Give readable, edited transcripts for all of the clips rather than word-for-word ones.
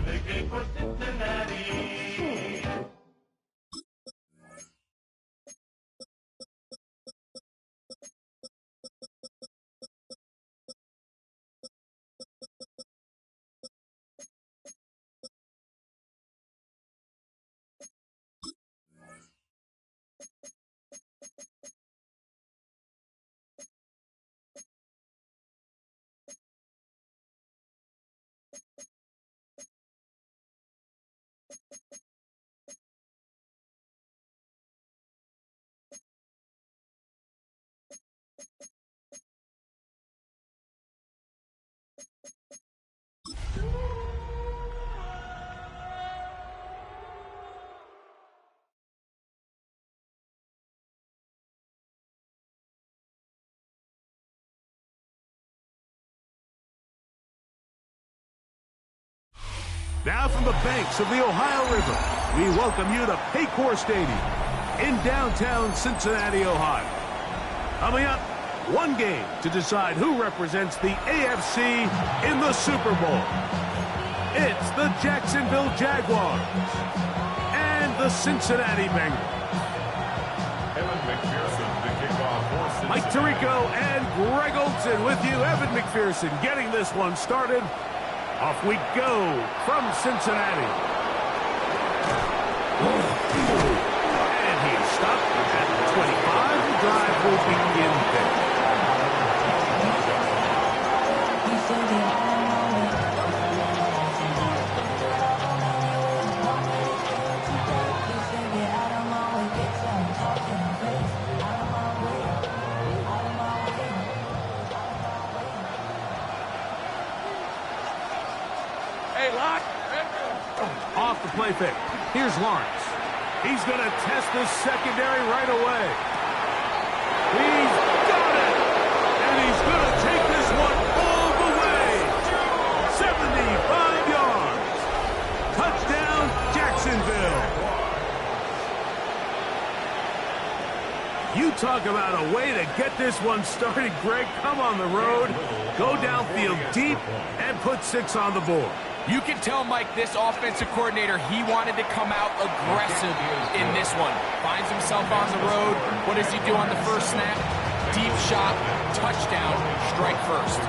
big game for Cincinnati. Now from the banks of the Ohio River, we welcome you to Paycor Stadium in downtown Cincinnati, Ohio. Coming up, one game to decide who represents the AFC in the Super Bowl. It's the Jacksonville Jaguars and the Cincinnati Bengals. Mike Tirico and Greg Olson with you. Evan McPherson getting this one started. Off we go from Cincinnati. And he's stopped at 25. The drive will begin there. Off the play fake. Here's Lawrence. He's going to test this secondary right away. He's got it! And he's going to take this one all the way. 75 yards. Touchdown, Jacksonville. You talk about a way to get this one started, Greg. Come on the road, go downfield deep, and put 6 on the board. You can tell, Mike, this offensive coordinator, he wanted to come out aggressive in this one. Finds himself on the road. What does he do on the first snap? Deep shot, touchdown, strike first.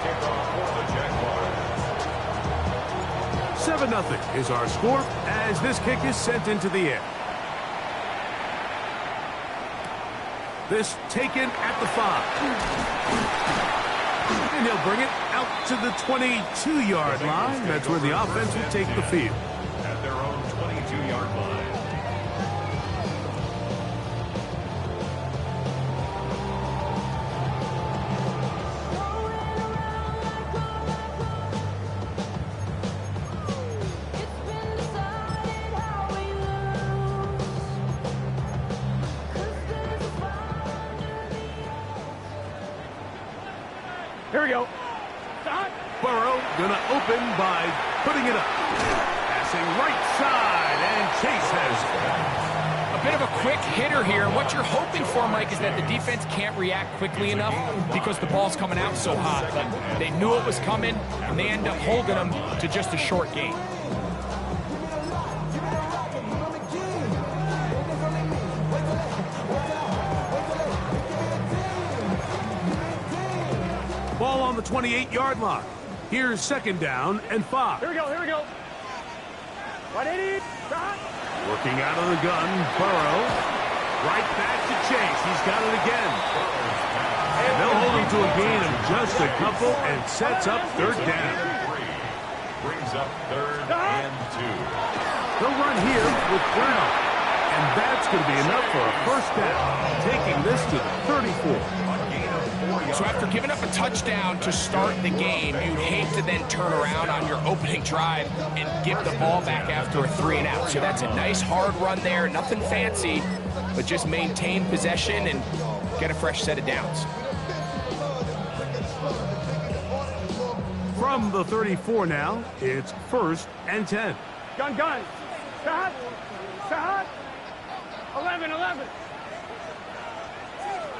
7-0 is our score as this kick is sent into the air. This taken at the 5. And he'll bring it out to the 22-yard line. That's where the offense will take the field. At their own 22-yard line. Here we go. Burrow gonna open by putting it up. Passing right side, and Chase has A bit of a quick hitter here. And what you're hoping for, Mike, is that the defense can't react quickly enough because the ball's coming out so hot. But they knew it was coming, and they end up holding them to just a short gain. ball on the 28-yard line. Here's 2nd down and 5. Here we go, here we go. 180, shot. Working out of the gun, Burrow. Right back to Chase. He's got it again. And they'll hold him to a gain of just a couple and sets up 3rd down. Brings up 3rd and 2. They'll run here with Brown. And that's going to be enough for a 1st down, taking this to the 34. So after giving up a touchdown to start the game, you'd hate to then turn around on your opening drive and give the ball back after a 3 and out. So that's a nice hard run there, nothing fancy, but just maintain possession and get a fresh set of downs. From the 34 now, it's 1st and 10. Gun, gun. Shot. Shot. 11, 11.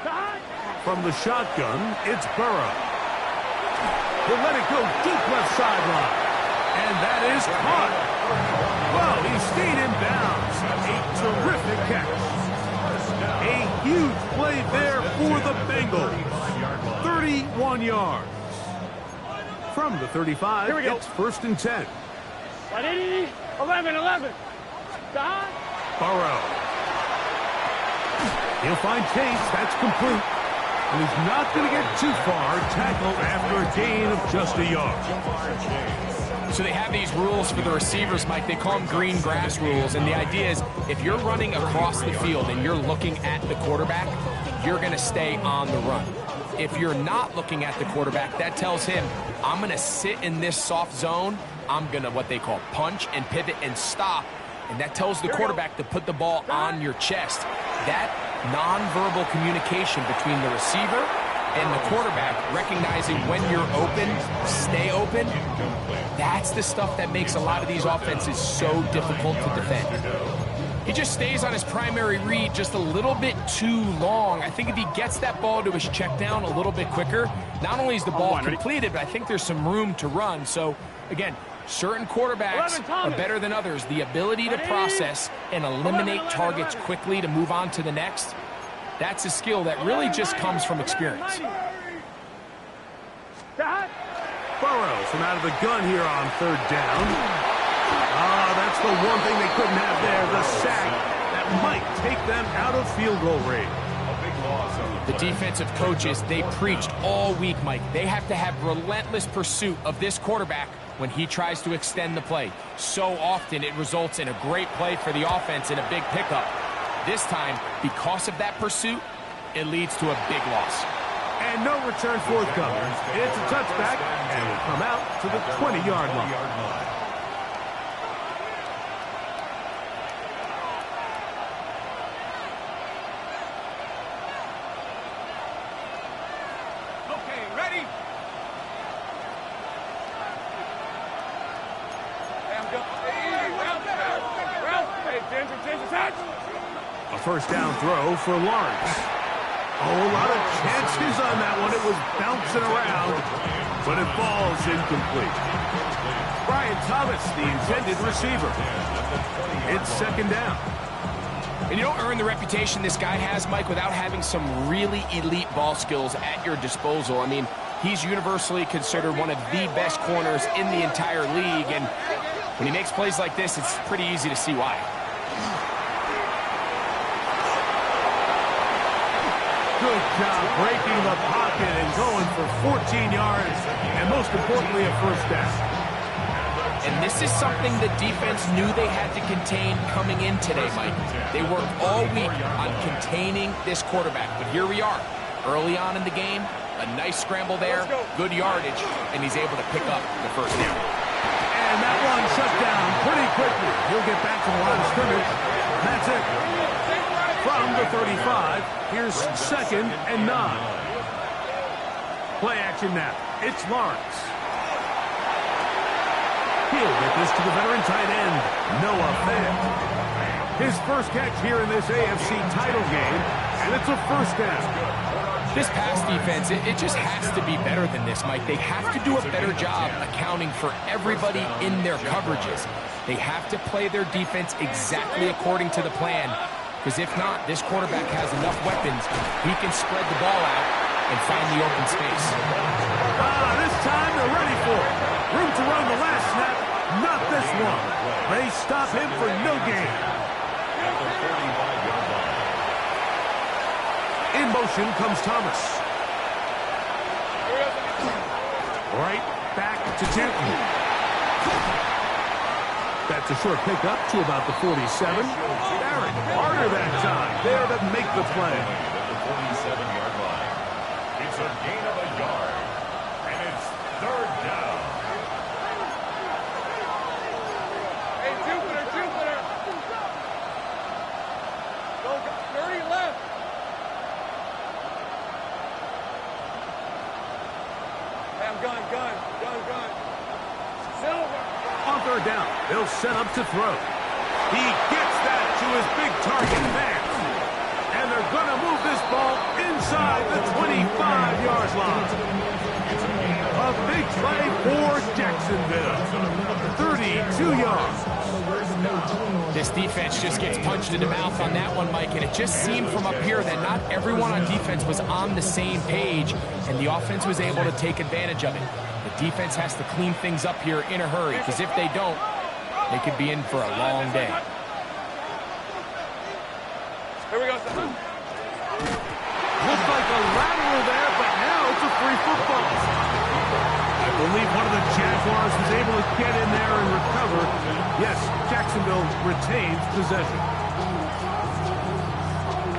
Shot. From the shotgun, it's Burrow. He'll let it go deep left sideline. And that is caught. Well, he stayed in bounds. A terrific catch. A huge play there for the Bengals. 31 yards. From the 35, it's 1st and 10. 11. Burrow. He'll find Chase. That's complete. And he's not going to get too far. Tackled after a gain of just a yard. So they have these rules for the receivers, Mike. They call them green grass rules. And the idea is if you're running across the field and you're looking at the quarterback, you're going to stay on the run. If you're not looking at the quarterback, that tells him, I'm going to sit in this soft zone. I'm going to what they call punch and pivot and stop. And that tells the quarterback to put the ball on your chest. That nonverbal communication between the receiver and the quarterback, recognizing when you're open, stay open, that's the stuff that makes a lot of these offenses so difficult to defend. He just stays on his primary read just a little bit too long. I think if he gets that ball to his check down a little bit quicker, not only is the ball completed, but I think there's some room to run. So, again, certain quarterbacks are better than others. The ability to process and eliminate targets quickly to move on to the next, that's a skill that really just comes from experience. Burrow from out of the gun here on 3rd down. That's the one thing they couldn't have there, the sack that might take them out of field goal range. The defensive coaches, they preached all week, Mike. They have to have relentless pursuit of this quarterback when he tries to extend the play. So often it results in a great play for the offense and a big pickup. This time, because of that pursuit, it leads to a big loss. And no return forthcoming. It's a touchback, and will come out to the 20-yard line. A 1st down throw for Lawrence. A lot of chances on that one. It was bouncing around, but it falls incomplete. Brian Thomas, the intended receiver. It's 2nd down. And you don't earn the reputation this guy has, Mike, without having some really elite ball skills at your disposal. I mean, he's universally considered one of the best corners in the entire league, and when he makes plays like this, it's pretty easy to see why. Good job breaking the pocket and going for 14 yards, and most importantly, a 1st down. And this is something the defense knew they had to contain coming in today, Mike. They worked all week on containing this quarterback, but here we are, early on in the game, a nice scramble there, good yardage, and he's able to pick up the 1st down. And that one shut down pretty quickly. He'll get back to the line of scrimmage. That's it. From the 35, here's 2nd and 9. Play action now. It's Lawrence. He'll get this to the veteran tight end, Noah Fant. His first catch here in this AFC title game, and it's a 1st down. This pass defense, it just has to be better than this, Mike. They have to do a better job accounting for everybody in their coverages. They have to play their defense exactly according to the plan, because if not, this quarterback has enough weapons, he can spread the ball out and find the open space. This time they're ready for it. Room to run the last snap, not this one. They stop him for no gain. In motion comes Thomas. Right back to Tipton. That's a short pickup to about the 47. Barrett harder that time there to make the play. At the 47-yard line. It's a gain of a yard, and it's 3rd down. Hey, Jupiter. Go 30 left. Hey, I'm gun. Silver. On 3rd down, they'll set up to throw. He gets that to his big target, Vance. And they're going to move this ball inside the 25-yard line. A big play for Jacksonville. 32 yards. This defense just gets punched in the mouth on that one, Mike, and it just seemed from up here that not everyone on defense was on the same page, and the offense was able to take advantage of it. The defense has to clean things up here in a hurry, because if they don't, they could be in for a long day. Here we go, son. Looks like a lateral there, but now it's a free football. I believe one of the Jaguars was able to get in there and recover. Yes, Jacksonville retains possession.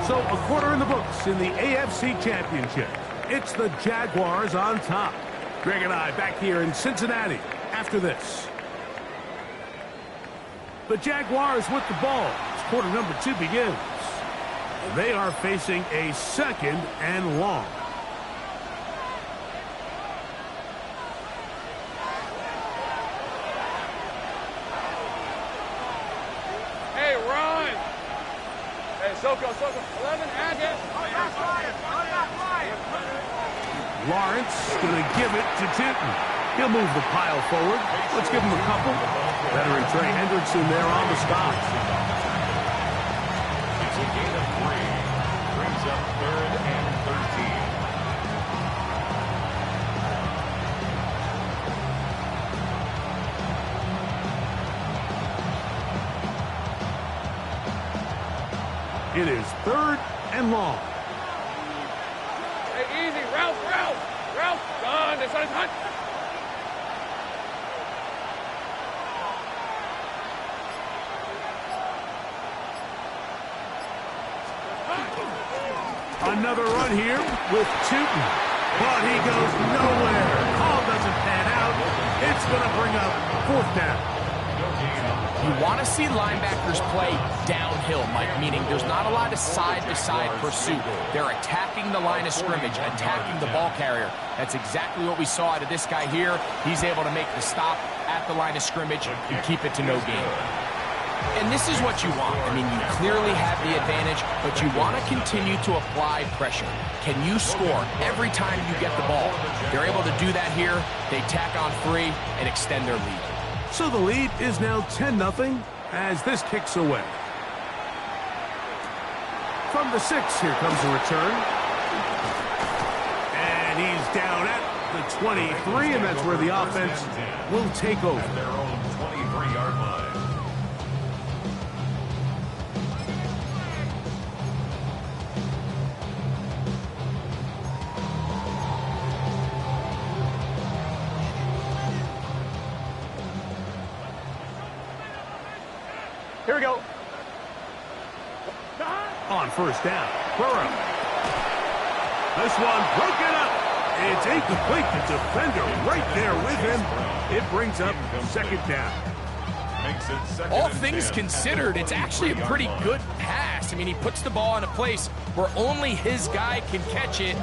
So a quarter in the books in the AFC Championship. It's the Jaguars on top. Greg and I back here in Cincinnati after this. The Jaguars with the ball as quarter number 2 begins. They are facing a 2nd and long. Hey, run. Hey, Soko. 11, add it. Lawrence going to give it to Tootin. He'll move the pile forward. Let's give him a couple. Veteran Trey Hendrickson there on the stop. It's a gain of 3. Brings up 3rd and 13. It is 3rd and long. Hey, easy. Ralph. Run. This one is hot. Another run here with Tootin. But he goes nowhere. Call doesn't pan out. It's going to bring up 4th down. You want to see linebackers play downhill, Mike, meaning there's not a lot of side-to-side pursuit. They're attacking the line of scrimmage, attacking the ball carrier. That's exactly what we saw out of this guy here. He's able to make the stop at the line of scrimmage and keep it to no gain. And this is what you want. I mean, you clearly have the advantage, but you want to continue to apply pressure. Can you score every time you get the ball? They're able to do that here. They tack on 3 and extend their lead. So the lead is now 10-0 as this kicks away. From the 6, here comes the return. And he's down at the 23, and that's where the offense will take over. Their own 23-yard line. Here we go. On 1st down, Burrow. This one broken up. It's incomplete. The defender right there with him. It brings up 2nd down. Makes it 2nd All and things 10. considered, it's actually a pretty good pass. I mean, he puts the ball in a place where only his guy can catch it.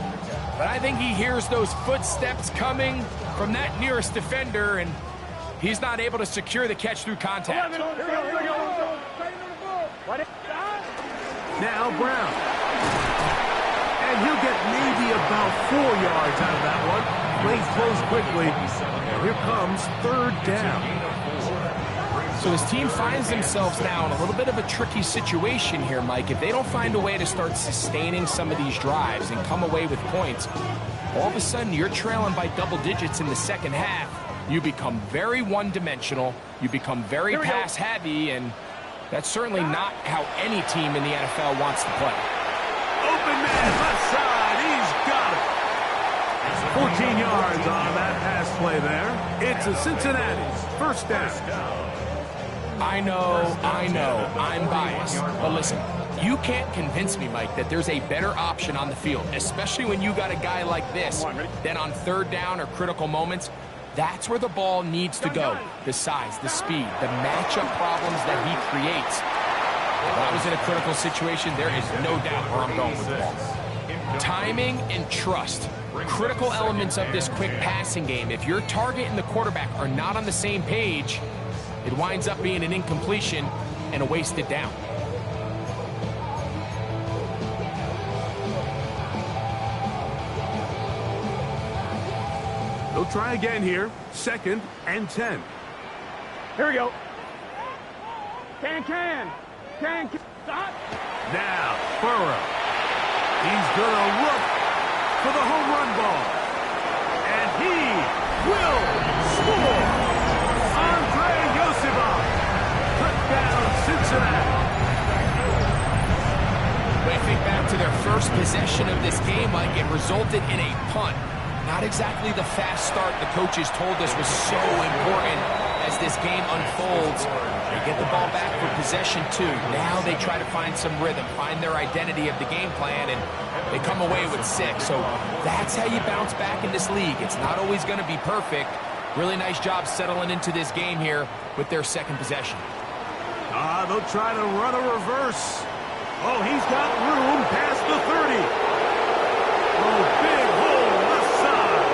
But I think he hears those footsteps coming from that nearest defender, and he's not able to secure the catch through contact. Here we go. Now Brown. And he'll get maybe about 4 yards out of that one. Plays close quickly. And here comes 3rd down. So his team finds themselves now in a little bit of a tricky situation here, Mike. If they don't find a way to start sustaining some of these drives and come away with points, all of a sudden you're trailing by double digits in the 2nd half. You become very one-dimensional. You become very pass-heavy, and that's certainly not how any team in the NFL wants to play. Open man, left side. He's got it. 14 yards on that pass play there. It's a Cincinnati 1st down. I know, I'm biased. But listen, you can't convince me, Mike, that there's a better option on the field, especially when you got a guy like this, than on 3rd down or critical moments. That's where the ball needs to go. The size, the speed, the matchup problems that he creates. When I was in a critical situation, there is no doubt where I'm going with the ball. Timing and trust. Critical elements of this quick passing game. If your target and the quarterback are not on the same page, it winds up being an incompletion and a wasted down. They'll try again here. 2nd and 10. Here we go. Can. Stop. Now, Burrow. He's going to look for the home run ball. And he will score. Andre Yosibov. Touchdown, Cincinnati. When I think back to their first possession of this game, Mike, it resulted in a punt. Not exactly the fast start the coaches told us was so important as this game unfolds. They get the ball back for possession 2. Now they try to find some rhythm, find their identity of the game plan, and they come away with 6. So that's how you bounce back in this league. It's not always going to be perfect. Really nice job settling into this game here with their second possession. They'll try to run a reverse. Oh, he's got room past the 30. Oh, big hole left side.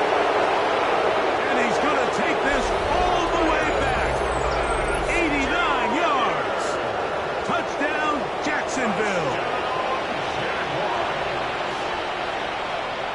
And he's going to take this all the way back. 89 yards. Touchdown, Jacksonville.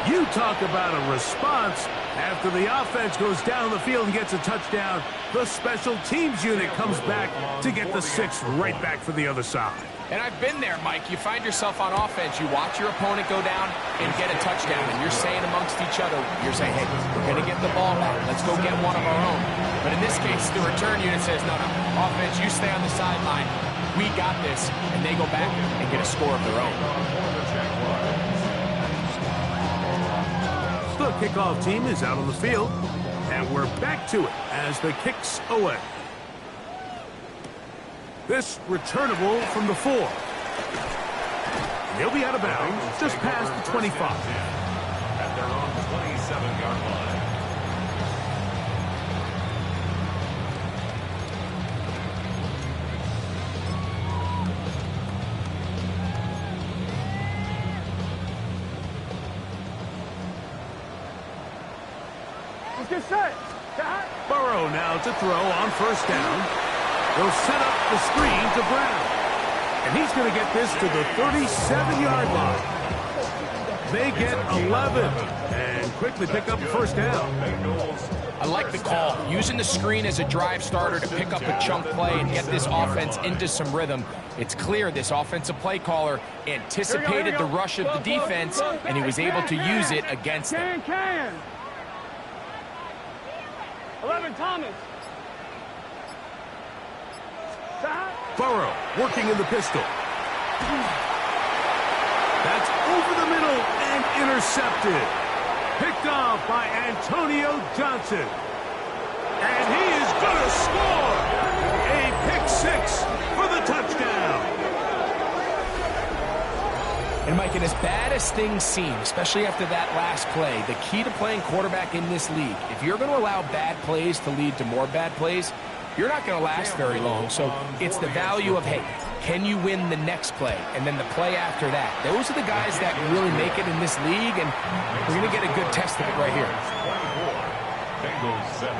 You talk about a response. After the offense goes down the field and gets a touchdown, the special teams unit comes back to get the 6th right back for the other side. And I've been there, Mike. You find yourself on offense. You watch your opponent go down and get a touchdown. And you're saying amongst each other, you're saying, hey, we're going to get the ball back. Let's go get one of our own. But in this case, the return unit says, no, offense, you stay on the sideline. We got this. And they go back and get a score of their own. The kickoff team is out on the field. And we're back to it as the kick's away. This returnable from the 4. He'll be out of bounds just past the 25. At their own 27-yard line. Let's get set. Burrow now to throw on first down. They'll set up the screen to Brown. And he's going to get this to the 37-yard line. They get 11 and quickly pick up a first down. I like the call. Using the screen as a drive starter to pick up a chunk play and get this offense into some rhythm. It's clear this offensive play caller anticipated the rush of the defense, and he was able to use it against them. 11, Thomas. Burrow working in the pistol. That's over the middle and intercepted. Picked off by Antonio Johnson. And he is going to score. A pick 6 for the touchdown. And Mike, and as bad as things seem, especially after that last play, the key to playing quarterback in this league, if you're going to allow bad plays to lead to more bad plays, you're not going to last very long. So it's the value of, hey, can you win the next play? And then the play after that. Those are the guys that really make it in this league, and we're going to get a good test of it right here. Bengals 7.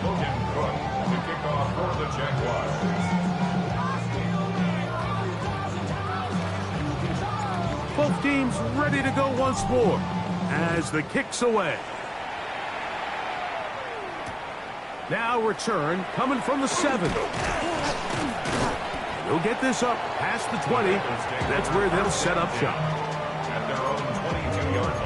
Logan Cook to kick off for the Jaguars. Both teams ready to go once more as the kick's away. Now return coming from the 7. He'll get this up past the 20. That's where they'll set up shop. At their own 22-yard line.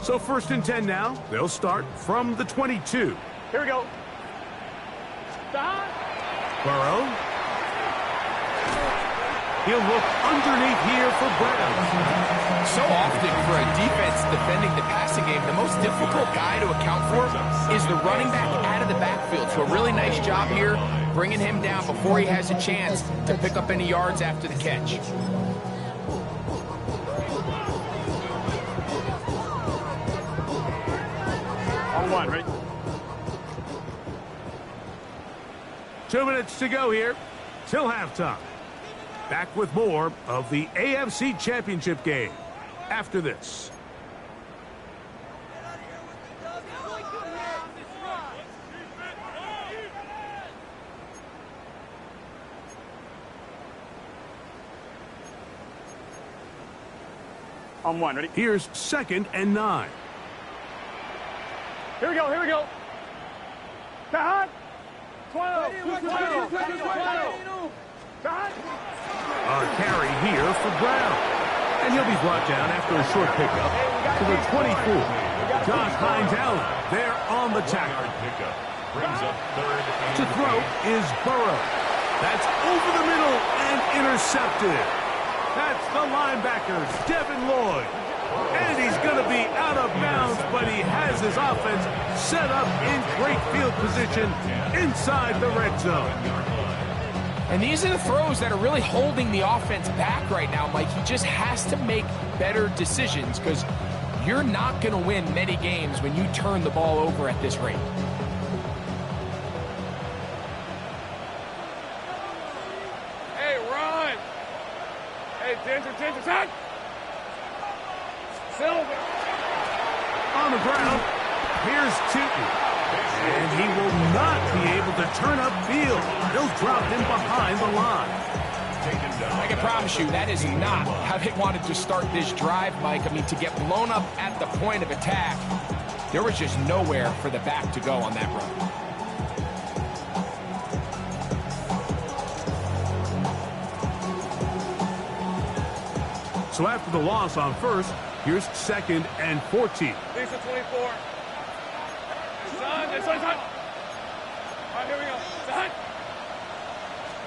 So 1st and 10 now. They'll start from the 22. Here we go. Stop. Burrow. He'll look underneath here for Brown. So often for a defense defending the passing game, the most difficult guy to account for is the running back out of the backfield. So a really nice job here bringing him down before he has a chance to pick up any yards after the catch. On 1, right? 2 minutes to go here till halftime. Back with more of the AFC Championship game after this. On one, ready? Here's 2nd and 9. Here we go, here we go. Cut. 12. 12. 12. Cut. A carry here for Brown. And he'll be brought down after a short pickup to the 24. Josh Hines Allen there on the tackle. Brings up 3rd and To throw is Burrow. That's over the middle and intercepted. That's the linebacker, Devin Lloyd. And he's going to be out of bounds, but he has his offense set up in great field position inside the red zone. And these are the throws that are really holding the offense back right now, Mike. He just has to make better decisions because you're not going to win many games when you turn the ball over at this rate. Hey, run. Hey, attention, son. Silver. On the ground, here's Tootin. And he will not be able to turn upfield. They'll drop him behind the line. I can promise you that is not how they wanted to start this drive, Mike. I mean, to get blown up at the point of attack, there was just nowhere for the back to go on that run. So after the loss on 1st, here's 2nd and 14. Lisa 24. Son. All right, here we go. Son.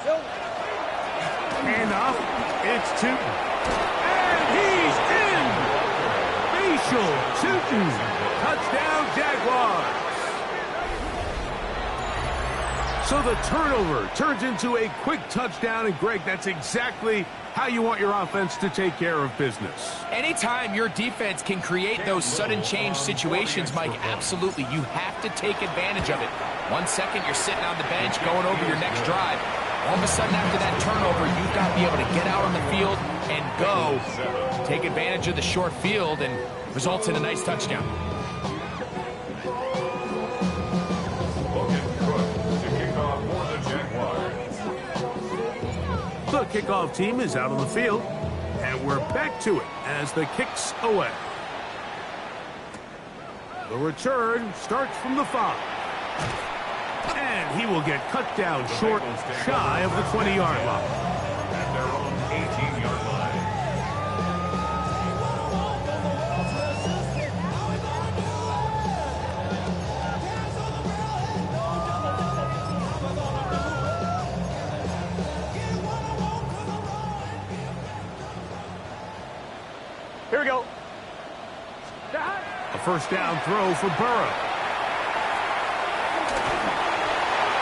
Silver. Handoff. It's Tootin. And he's in! Facial Tootin. Touchdown, Jaguars. So the turnover turns into a quick touchdown. And, Greg, that's exactly how you want your offense to take care of business. Anytime your defense can create those sudden change situations, Mike, absolutely, you have to take advantage of it. 1 second, you're sitting on the bench, going over your next drive. All of a sudden, after that turnover, you've got to be able to get out on the field and go. Take advantage of the short field, and results in a nice touchdown. The kickoff team is out on the field, and we're back to it as the kick's away. The return starts from the 5. And he will get cut down short, shy of the 20-yard line. At their own 18-yard line. Here we go. A first down throw for Burrow.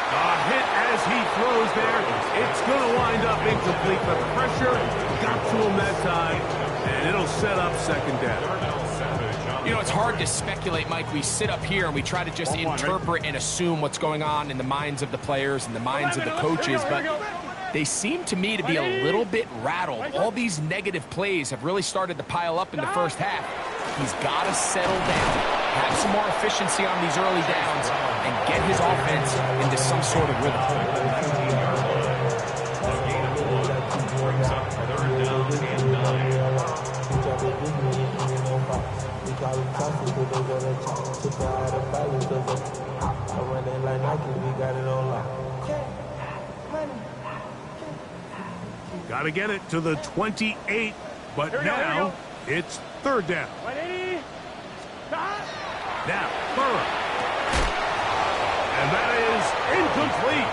A hit as he throws there. It's going to wind up incomplete, but pressure got to him that time, and it'll set up 2nd down. You know, it's hard to speculate, Mike. We sit up here and we try to just interpret and assume what's going on in the minds of the players and the minds of the coaches, but they seem to me to be a little bit rattled. All these negative plays have really started to pile up in the first half. He's got to settle down, have some more efficiency on these early downs, and get his offense into some sort of rhythm. Got to get it to the 28, but now it's 3rd down. 180. Now, Burrow. And that is incomplete.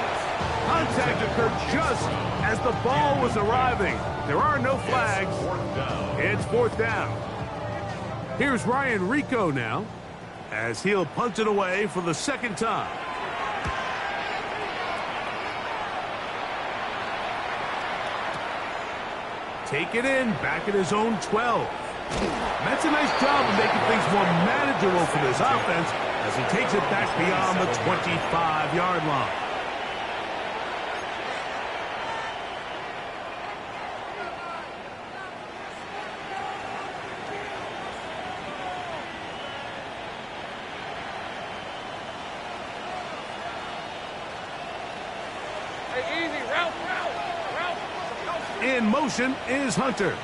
Contact occurred just as the ball was arriving. There are no flags. It's 4th down. Here's Ryan Rico now, as he'll punt it away for the 2nd time. Take it in, back at his own 12. That's a nice job of making things more manageable for this offense as he takes it back beyond the 25-yard line. Hey, easy, Ralph. In motion is Hunter.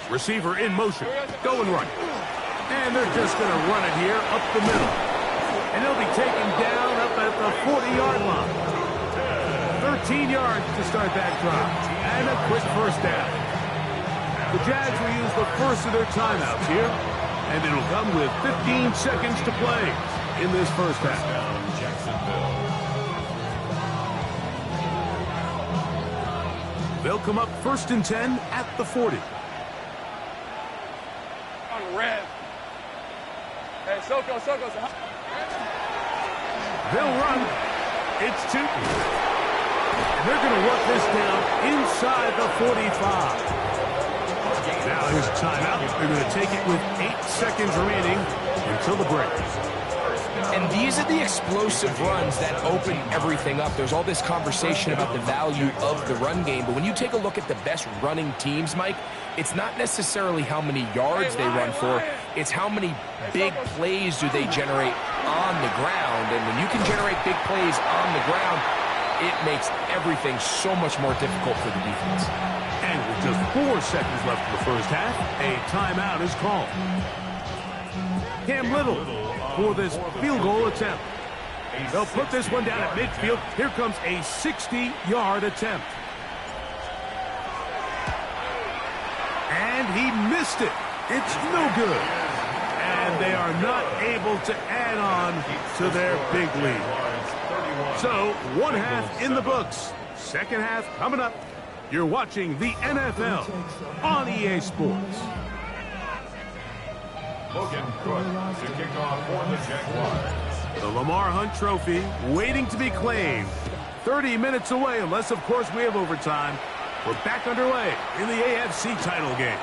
Receiver in motion. Going right. And they're just going to run it here up the middle. And he'll be taken down up at the 40-yard line. 13 yards to start that drive. And a quick first down. The Jags will use the first of their timeouts here. And it'll come with 15 seconds to play in this first half. They'll come up 1st and 10 at the 40. On red. Hey, Soko. They'll run. It's Tootin. And they're going to work this down inside the 45. Now here's a timeout. They're going to take it with 8 seconds remaining until the break. And these are the explosive runs that open everything up. There's all this conversation about the value of the run game, but when you take a look at the best running teams, Mike, it's not necessarily how many yards they run for, it's how many big plays do they generate on the ground. And when you can generate big plays on the ground, it makes everything so much more difficult for the defense. And with just 4 seconds left in the first half, a timeout is called. Cam Little for this field goal attempt. They'll put this one down at midfield. Here comes a 60-yard attempt. And he missed it. It's no good. And they are not able to add on to their big lead. So, one half in the books. Second half coming up. You're watching the NFL on EA Sports. Logan Cook to kick off for the Jaguars. The Lamar Hunt Trophy waiting to be claimed. 30 minutes away, unless, of course, we have overtime. We're back underway in the AFC title game.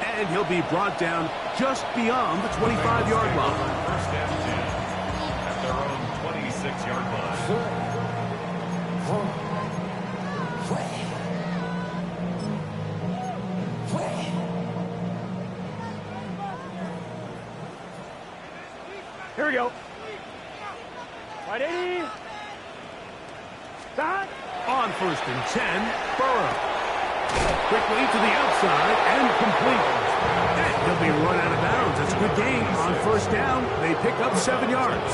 And he'll be brought down just beyond the 25-yard line. First and 10 at their own 26-yard line. Here we go. Right 80. Stop. On 1st and 10, Burrow. Quickly to the outside and complete. And he'll be run out of bounds. That's a good gain on 1st down. They pick up 7 yards.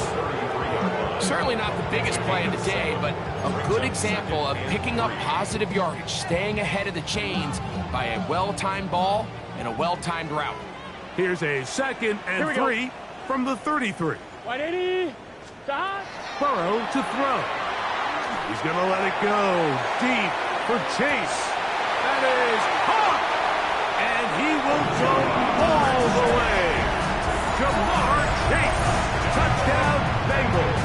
Certainly not the biggest play of the day, but a good example of picking up positive yardage, staying ahead of the chains by a well-timed ball and a well-timed route. Here's a 2nd and 3 from the 33. 180. Stop. Burrow to throw. He's going to let it go deep for Chase. That is caught. And he will go all the way. Jamar Chase. Touchdown, Bengals.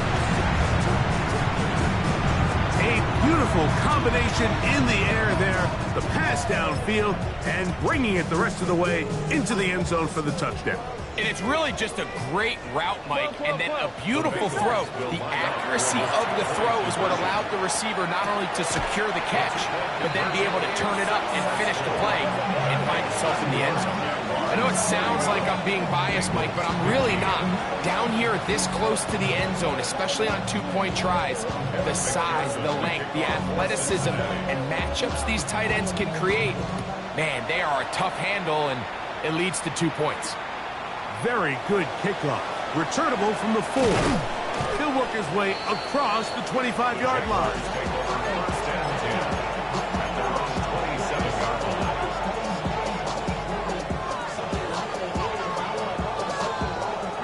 A beautiful combination in the air there. The pass downfield and bringing it the rest of the way into the end zone for the touchdown. And it's really just a great route, Mike, and then a beautiful throw. The accuracy of the throw is what allowed the receiver not only to secure the catch, but then be able to turn it up and finish the play and find himself in the end zone. I know it sounds like I'm being biased, Mike, but I'm really not. Down here this close to the end zone, especially on two-point tries, the size, the length, the athleticism, and matchups these tight ends can create, man, they are a tough handle, and it leads to 2 points. Very good kickoff. Returnable from the 4. He'll work his way across the 25-yard line. First and 10 at their own 27-yard line.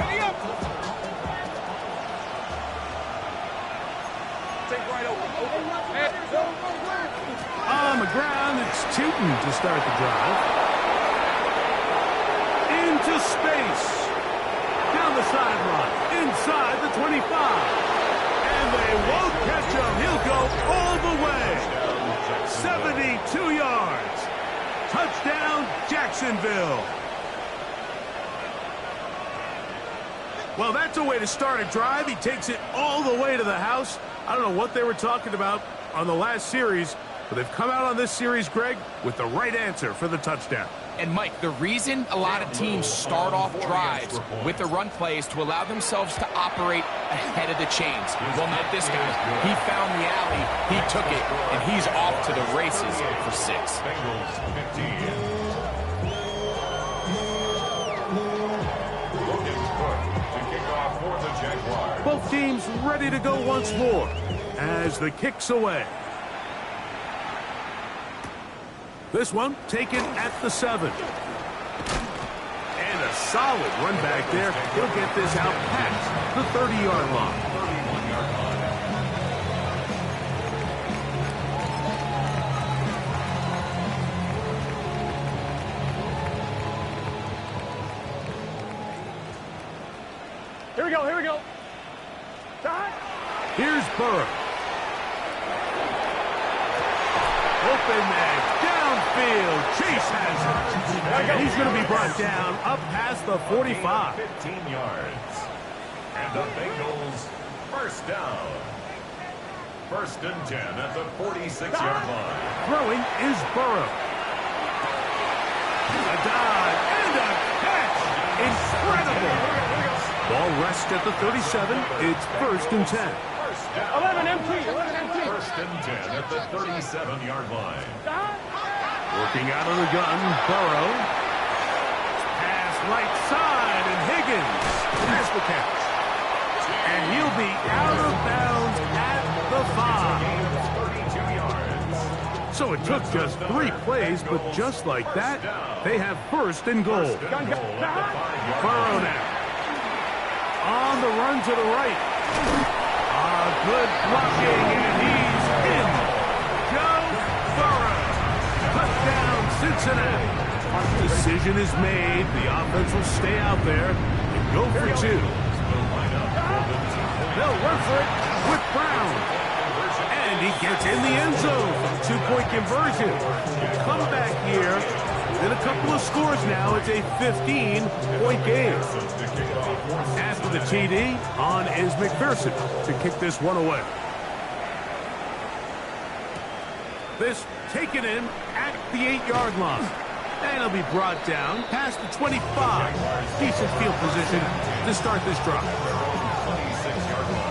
Ready up. Take right over. On the ground, it's Tootin to start the drive. Into space. Down the sideline. Inside the 25. And they won't catch him. He'll go all the way. 72 yards. Touchdown, Jacksonville. Well, that's a way to start a drive. He takes it all the way to the house. I don't know what they were talking about on the last series, but they've come out on this series, Greg, with the right answer for the touchdown. And, Mike, the reason a lot of teams start off drives with the run play is to allow themselves to operate ahead of the chains. Well, not this guy. He found the alley, he took it, and he's off to the races for 6. Bengals 15. ready to go once more as the kick's away. This one taken at the 7. And a solid run back there. He'll get this out past the 30-yard line. 31-yard line. Here we go, here we go. Here's Burrow. Open man, downfield. Chase has it. And he's going to be brought down up past the 45. 15 yards. And the Bengals first down. 1st and 10 at the 46-yard line. Throwing is Burrow. A dive and a catch. Incredible. Ball rests at the 37. It's 1st and 10. 11 MT, 11 MT. 1st and 10 at the 37-yard line. Working out of the gun, Burrow. Pass right side, and Higgins has the catch. And he'll be out of bounds at the 5. So it took just 3 plays, but just like that, they have 1st and goal. Burrow now. On the run to the right. Good blocking, and he's in. Joe Burrow. Touchdown, Cincinnati. Decision is made. The offense will stay out there and go for 2. They'll run for it with Brown. And he gets in the end zone. 2-point conversion. Come back here. In a couple of scores now, it's a 15-point game. After the TD, on is McPherson to kick this one away. This taken in at the 8-yard line. And he'll be brought down past the 25. Decent field position to start this drive. 26-yard line.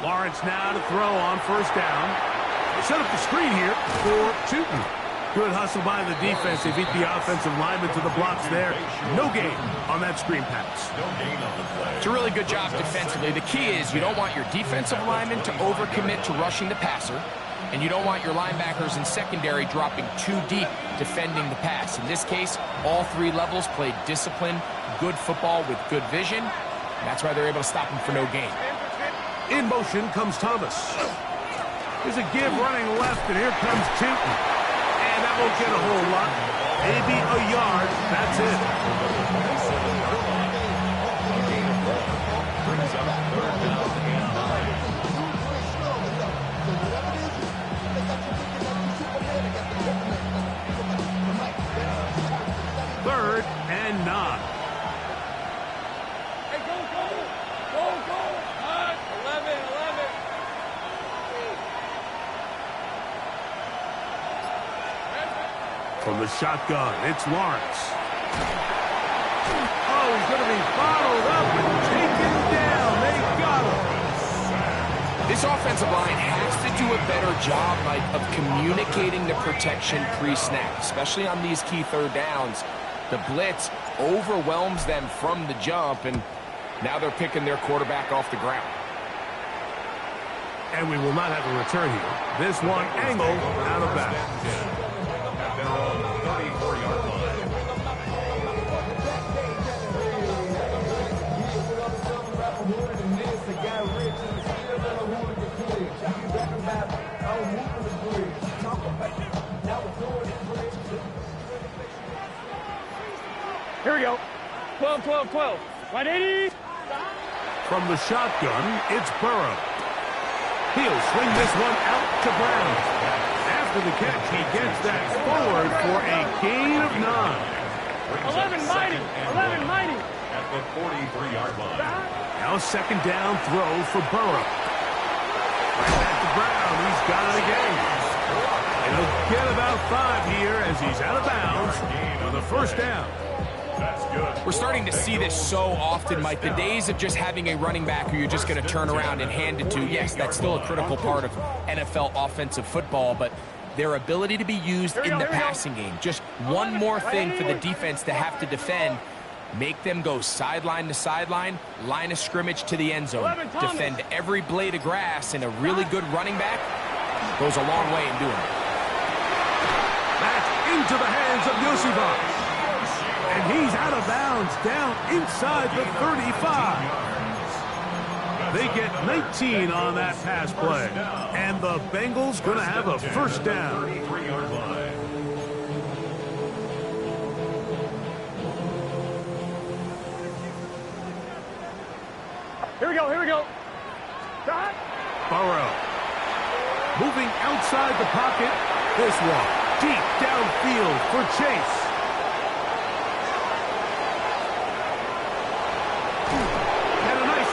Lawrence now to throw on 1st down. Set up the screen here for Tootin. Good hustle by the defense. They beat the offensive lineman to the blocks there. No gain on that screen pass. No gain on the play. It's a really good job defensively. The key is you don't want your defensive lineman to overcommit to rushing the passer, and you don't want your linebackers in secondary dropping too deep defending the pass. In this case, all 3 levels played disciplined, good football with good vision. That's why they're able to stop him for no gain. In motion comes Thomas. There's a give running left, and here comes Tootin. And that won't get a whole lot. Maybe a yard. That's it. Brings up 3rd down and 9. 3rd and 9. Hey, go, go. Go, go. 11. From the shotgun, it's Lawrence. Oh, he's going to be bottled up and taken down. They got him. This offensive line has to do a better job of communicating the protection pre-snap, especially on these key 3rd downs. The blitz overwhelms them from the jump, and now they're picking their quarterback off the ground. And we will not have a return here. This one angled out of bounds. At their own 34-yard line. Here we go. 12, 12, 12. 180. From the shotgun, it's Burrow. He'll swing this one out to Brown. After the catch, he gets that forward for a gain of 9. 11 mighty. 11 mighty. At the 43-yard line. Now 2nd down throw for Burrow. Right back to Brown. He's got it again. He'll get about 5 here as he's out of bounds with a first down. That's good. We're starting to see this so often, Mike. The days of just having a running back who you're just going to turn around and hand it to, yes, that's still a critical part of NFL offensive football, but their ability to be used in the passing game, just one more thing for the defense to have to defend, make them go sideline to sideline, line of scrimmage to the end zone, defend every blade of grass, and a really good running back goes a long way in doing it. That's into the hands of Yosivas. And he's out of bounds down inside the 35. They get 19 on that pass play. And the Bengals going to have a first down. 33-yard line. Here we go, here we go. Dot. Burrow. Moving outside the pocket. This one deep downfield for Chase.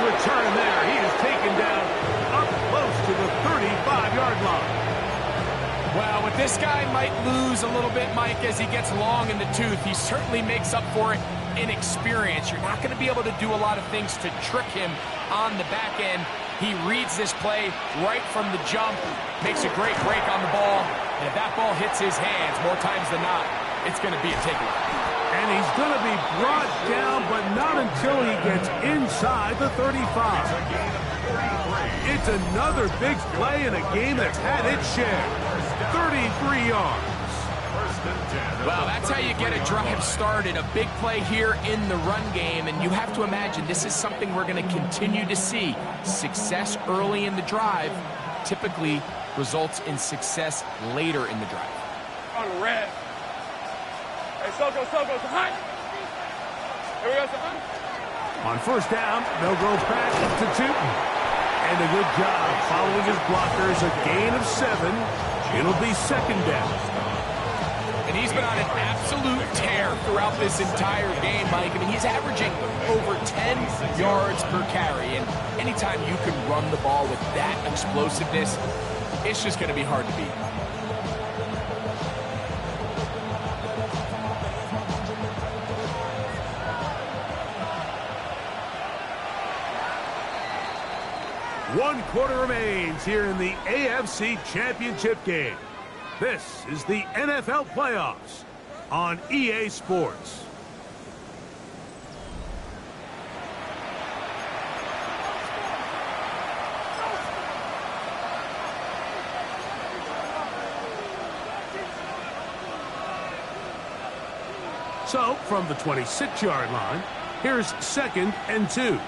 Return there. He is taken down up close to the 35-yard line. Well, what this guy might lose a little bit, Mike, as he gets long in the tooth, he certainly makes up for it in experience. You're not going to be able to do a lot of things to trick him on the back end. He reads this play right from the jump, makes a great break on the ball, and if that ball hits his hands more times than not, it's going to be a takeaway. And he's going to be brought down, but not until he gets inside the 35. It's another big play in a game that's had its share. 33 yards. Well, that's how you get a drive started. A big play here in the run game, and you have to imagine this is something we're going to continue to see. Success early in the drive typically results in success later in the drive. On the red. Hey, Soko, hot. Here we go, son. On first down, they'll go back to Tootin. And a good job following his blockers. A gain of 7. It'll be second down. And he's been on an absolute tear throughout this entire game, Mike. I mean, he's averaging over 10 yards per carry. And anytime you can run the ball with that explosiveness, it's just going to be hard to beat. One quarter remains here in the AFC Championship game. This is the NFL playoffs on EA Sports. So, from the 26-yard line, here's 2nd and 2.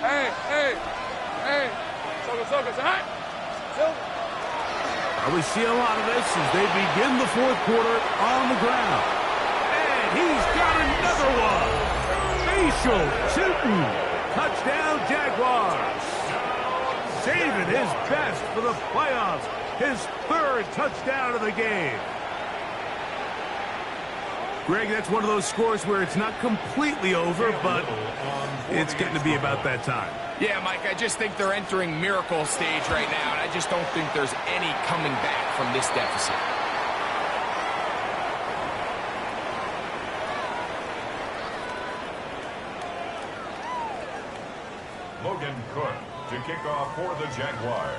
Hey. Soko, hot. We see a lot of this as they begin the fourth quarter on the ground. And he's got another one. Facial shooting. Touchdown, Jaguars. Saving his best for the playoffs. His 3rd touchdown of the game. Greg, that's one of those scores where it's not completely over, but it's getting to be about that time. Yeah, Mike, I just think they're entering miracle stage right now, and I just don't think there's any coming back from this deficit. Logan Cook to kick off for the Jaguars.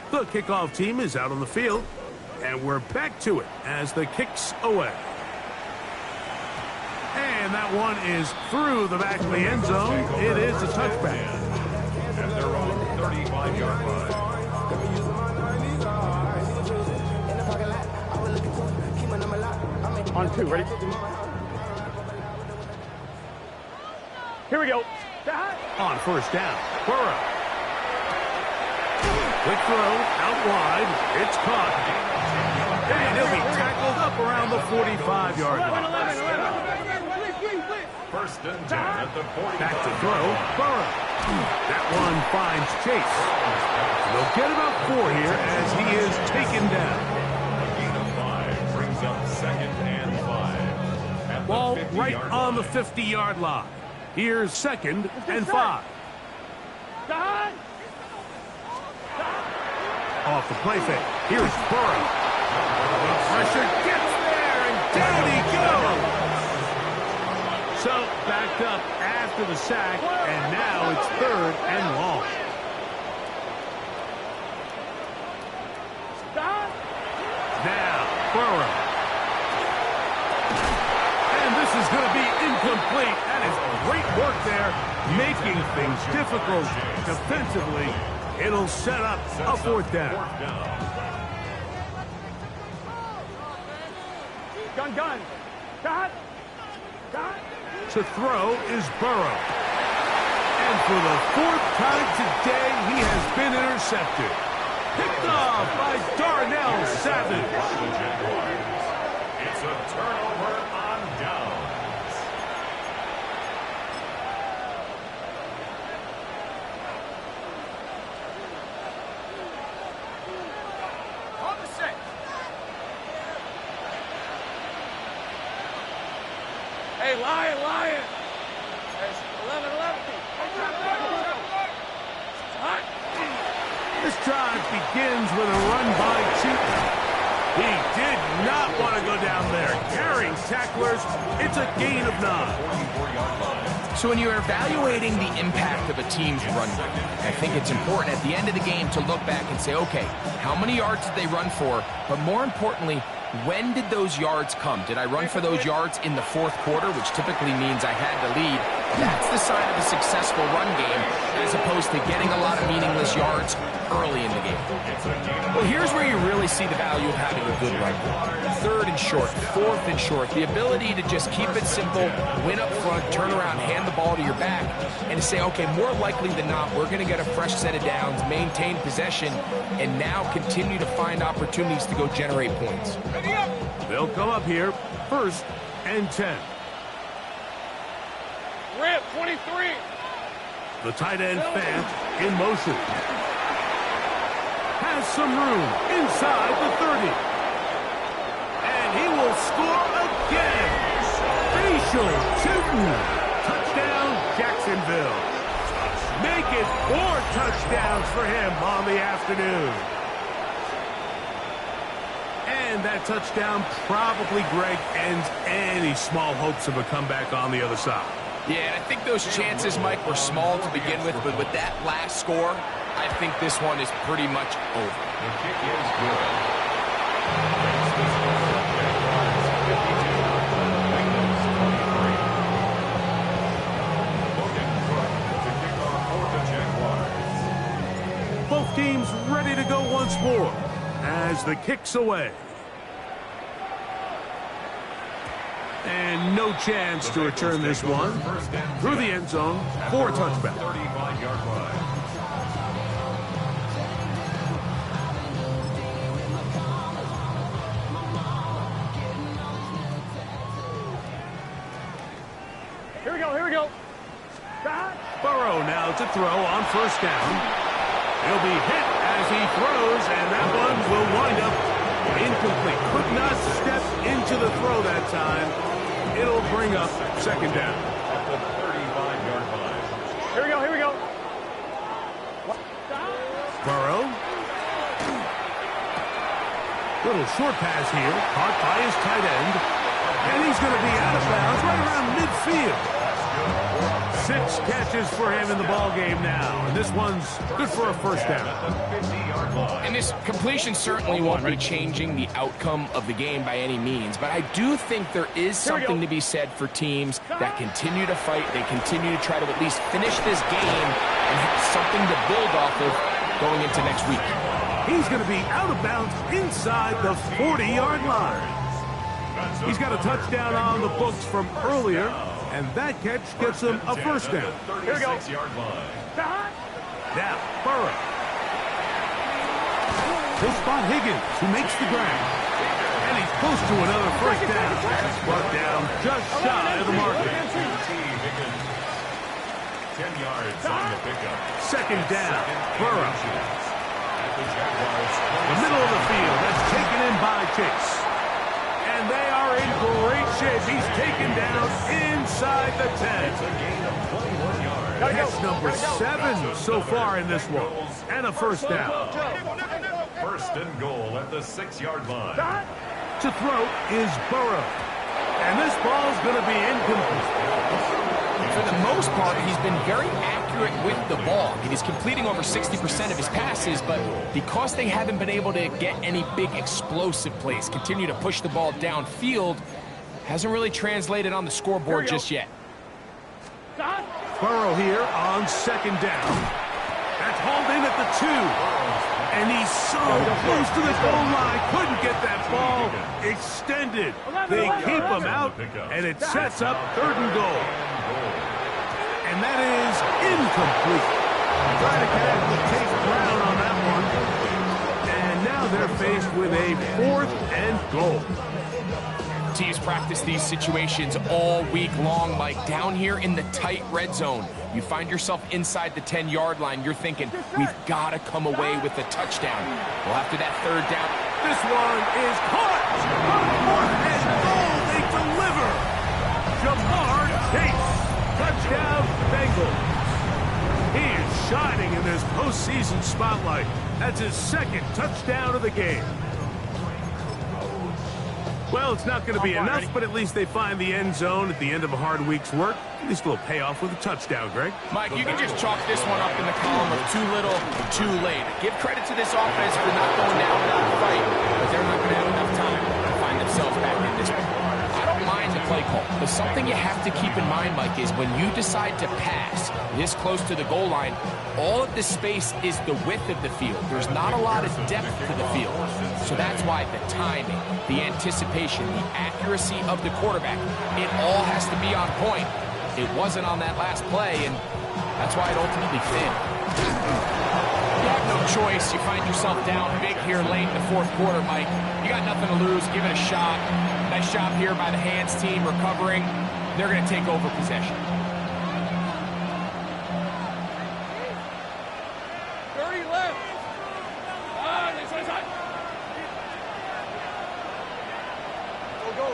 The kickoff team is out on the field, and we're back to it as the kick's away. And that one is through the back of the end zone. It is a touchback. And they're on 35-yard line. On 2, ready? Here we go. On first down, Burrow. Quick throw, out wide. It's caught. And he'll be tackled up around the 45-yard line. 1st and 10 at the 45. Back to throw, Burrow. That one finds Chase. They'll get about 4 here as he is taken down. A gain of 5 brings up 2nd and 5. Ball right on the 50-yard line. Here's 2nd and 5. Off the play fake. Here's Burrow. The pressure gets there, and down he goes. So, backed up after the sack, and now it's 3rd and long. Now, Burrow. And this is going to be incomplete. That is great work there, making things difficult defensively. It'll set up a 4th down. Gun. Got. To throw is Burrow. And for the 4th time today, he has been intercepted. Picked off by Darnell Savage. It's a turnover on downs. On the set. Hey, Lion. There's 11. Hot. This drive begins with a run by Cheaton. He did not want to go down there. Carrying tacklers, it's a gain of 9. So when you're evaluating the impact of a team's run game, I think it's important at the end of the game to look back and say, okay, how many yards did they run for? But more importantly, when did those yards come? Did I run for those yards in the 4th quarter, which typically means I had the lead? That's the sign of a successful run game, as opposed to getting a lot of meaningless yards early in the game. Well, here's where you really see the value of having a good run game. 3rd and short, 4th and short. The ability to just keep it simple, win up front, turn around, hand the ball to your back, and to say, okay, more likely than not, we're going to get a fresh set of downs, maintain possession, and now continue to find opportunities to go generate points. They'll come up here, 1st and 10. Rip, 23. The tight end Fant in motion. Has some room inside the 30. And he will score again. Facial Cheaton. Touchdown, Jacksonville. Make it 4 touchdowns for him on the afternoon. And that touchdown probably, Greg, ends any small hopes of a comeback on the other side. Yeah, and I think those chances, Mike, were small to begin with, but with that last score, I think this one is pretty much over. The kick is good. Both teams ready to go once more as the kick's away. And no chance to return this one through the end zone for a touchback. 35-yard line. Here we go. Burrow now to throw on 1st down. He'll be hit as he throws, and that one will wind up incomplete. Could not step into the throw that time. It'll bring up 2nd down. At the 35-yard line. Here we go. Burrow. Little short pass here, caught by his tight end. And he's going to be out of bounds right around midfield. 6 catches for him in the ballgame now. And this one's good for a 1st down. And this completion certainly won't be changing the outcome of the game by any means, but I do think there is something to be said for teams that continue to fight. They continue to try to at least finish this game and have something to build off of going into next week. He's going to be out of bounds inside the 40-yard line. He's got a touchdown on the books from earlier, and that catch gets him a 1st down. Here we go. Now, Burrow. He'll spot Higgins, who makes the grab. And he's close to another 1st down. Brought down just shy of the marker. 10 yards on the pickup. 2nd down, Burrow. The middle of the field, that's taken in by Chase. And they are in great shape. He's taken down inside the 10. That's number 7 so far in this one. And a 1st down. 1st and goal at the 6-yard line. To throw is Burrow. And this ball's going to be incomplete. For the most part, he's been very accurate with the ball. I mean, he's completing over 60% of his passes, but because they haven't been able to get any big explosive plays, continue to push the ball downfield, hasn't really translated on the scoreboard just yet. Burrow here on second down. That's hauled in at the 2. And he's so close to the goal line. Couldn't get that ball extended. They keep him out, and it sets up 3rd and goal. And that is incomplete. Trying to catch the Chase Brown on that one. And now they're faced with a 4th and goal. Teams practice these situations all week long, Mike. Down here in the tight red zone, you find yourself inside the 10-yard line. You're thinking, we've got to come away with a touchdown. Well, after that 3rd down, this one is caught. And goal, they deliver. Jamar Chase. Touchdown, Bengals. He is shining in this postseason spotlight. That's his 2nd touchdown of the game. Well, it's not going to be enough, but at least they find the end zone at the end of a hard week's work. At least a little payoff with a touchdown, Greg. Mike, you can just chalk this one up in the column of too little, too late. Give credit to this offense for not going down without a fight, but they're not going to have enough time to find themselves back in this one. I don't mind the play call, but something you have to keep in mind, Mike, is when you decide to pass this close to the goal line, all of the space is the width of the field. There's not a lot of depth to the field. So that's why the timing, the anticipation, the accuracy of the quarterback, it all has to be on point. It wasn't on that last play, and that's why it ultimately failed. You have no choice. You find yourself down big here late in the 4th quarter, Mike. You got nothing to lose. Give it a shot. Nice job here by the hands team recovering. They're going to take over possession. 30 left. Go.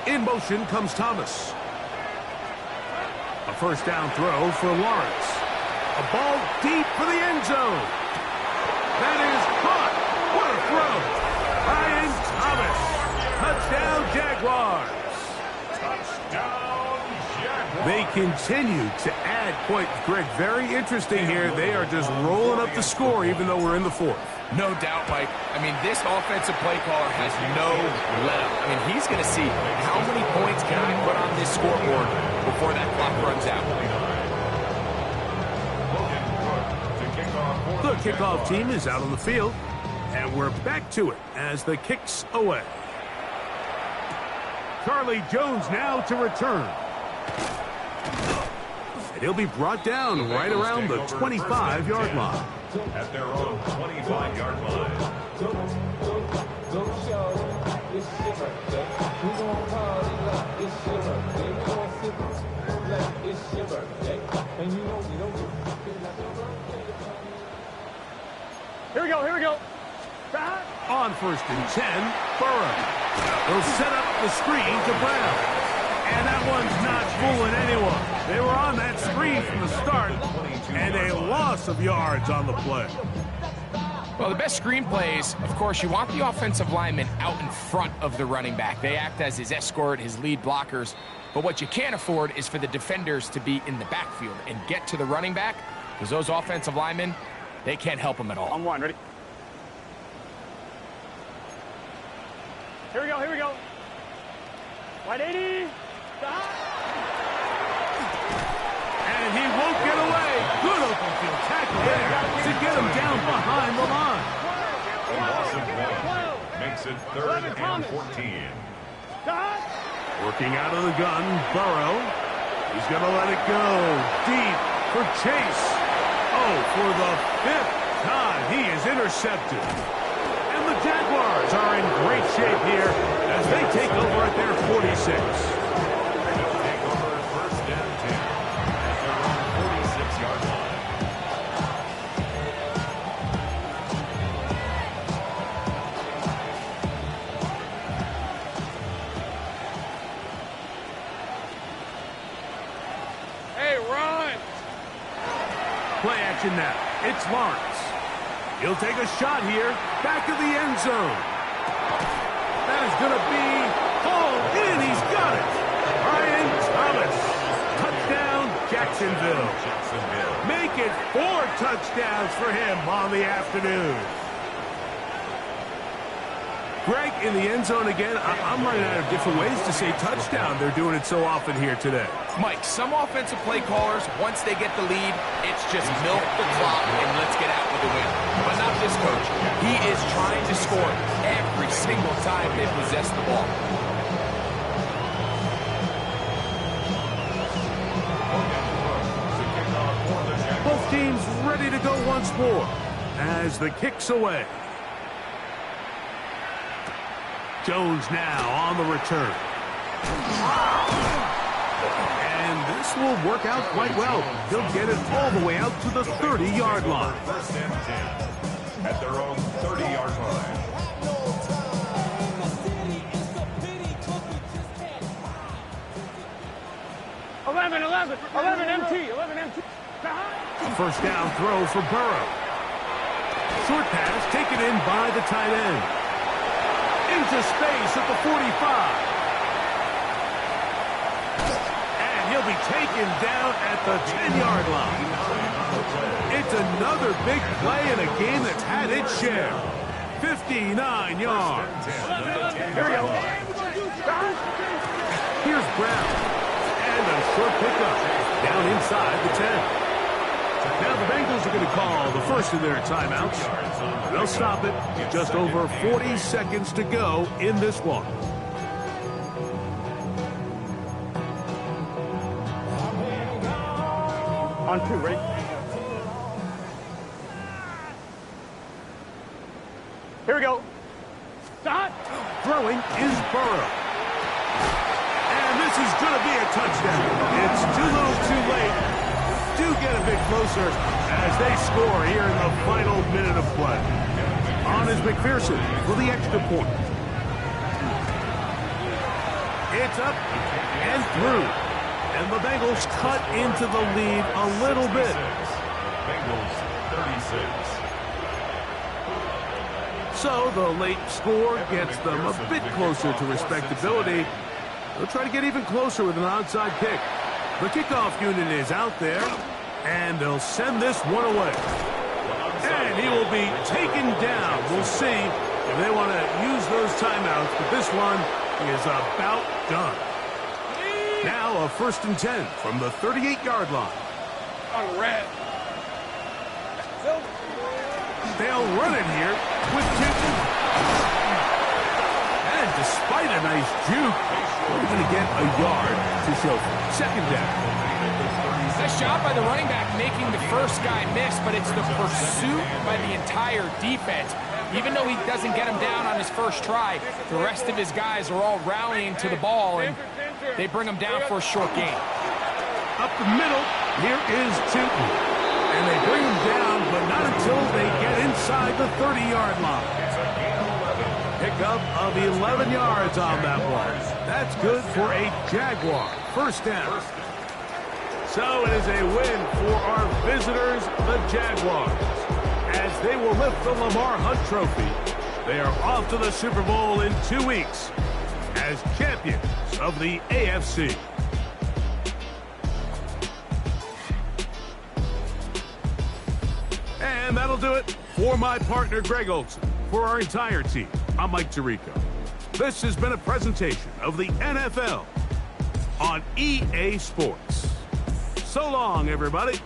In motion comes Thomas. A 1st down throw for Lawrence. A ball deep for the end zone. That is caught. What a throw. Ryan Thomas. Touchdown, Jaguars. Touchdown, Jaguars. They continue to add points. Greg, very interesting here. They are just rolling up the score even though we're in the 4th. No doubt, Mike. I mean, this offensive play caller has no let-up. I mean, he's going to see how many points can I put on this scoreboard before that clock runs out. The kickoff team is out on the field, and we're back to it as the kick's away. Charlie Jones now to return. And he'll be brought down right around the 25-yard line. At their own 25-yard line. Here we go. On 1st and 10, Burrow. They'll set up the screen to Brown. And that one's not fooling anyone. They were on that screen from the start, and a loss of yards on the play. Well, the best screen plays, of course, you want the offensive lineman out in front of the running back. They act as his escort, his lead blockers. But what you can't afford is for the defenders to be in the backfield and get to the running back, because those offensive linemen, they can't help him at all. On 1, ready? Here we go. 180. And he won't get away. Good open field tackle there to get him down behind the line. Loss of 1 makes it 3rd and 14. Working out of the gun, Burrow. He's going to let it go deep for Chase. Oh, for the 5th time, he is intercepted. And the Jaguars are in great shape here as they take over at their 46. Hey, run! Play action now. It's Lawrence. He'll take a shot here. Back of the end zone. That is going to be hauled in. He's got it. Brian Thomas. Touchdown, Jacksonville. Make it 4 touchdowns for him on the afternoon. Greg, in the end zone again. I'm running out of different ways to say touchdown. They're doing it so often here today. Mike, some offensive play callers, once they get the lead, it's just milk the clock and let's get out with the win. But not this coach. He is trying to score every single time they possess the ball. Both teams ready to go once more as the kick's away. Jones now on the return. And this will work out quite well. He'll get it all the way out to the 30-yard line. First and 10 at their own 30-yard line. Eleven MT. A first down throw for Burrow. Short pass taken in by the tight end. Into space at the 45. And he'll be taken down at the 10-yard line. It's another big play in a game that's had its share. 59 yards. Here we go. Here's Brown. And a short pickup down inside the 10. Now the Bengals are going to call the first of their timeouts. They'll stop it. Just over 40 seconds to go in this one. On 2, ready? Here we go. Stop. Throwing is Burrow. And this is going to be a touchdown. It's too little too late. Do get a bit closer as they score here in the final minute of play. On is McPherson for the extra point. It's up and through. And the Bengals cut into the lead a little bit. Bengals 36. So the late score gets them a bit closer to respectability. They'll try to get even closer with an onside kick. The kickoff unit is out there, and they'll send this one away. And he will be taken down. We'll see if they want to use those timeouts, but this one is about done. Now a 1st and 10 from the 38-yard line. On red. They'll run it here with Tipton. And despite a nice juke, we're going to get a yard to show for it. Second down. Nice job by the running back making the first guy miss, but it's the pursuit by the entire defense. Even though he doesn't get him down on his first try, the rest of his guys are all rallying to the ball, and they bring him down for a short gain. Up the middle, here is Tipton. And they bring him down, but not until they get inside the 30-yard line. Pickup of 11 yards on that one. That's good for a Jaguar. First down. So it is a win for our visitors, the Jaguars, as they will lift the Lamar Hunt Trophy. They are off to the Super Bowl in 2 weeks as champions of the AFC. And that'll do it for my partner, Greg Olson. For our entire team, I'm Mike Tirico. This has been a presentation of the NFL on EA Sports. So long, everybody.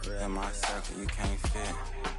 real, in my circle, you can't fit.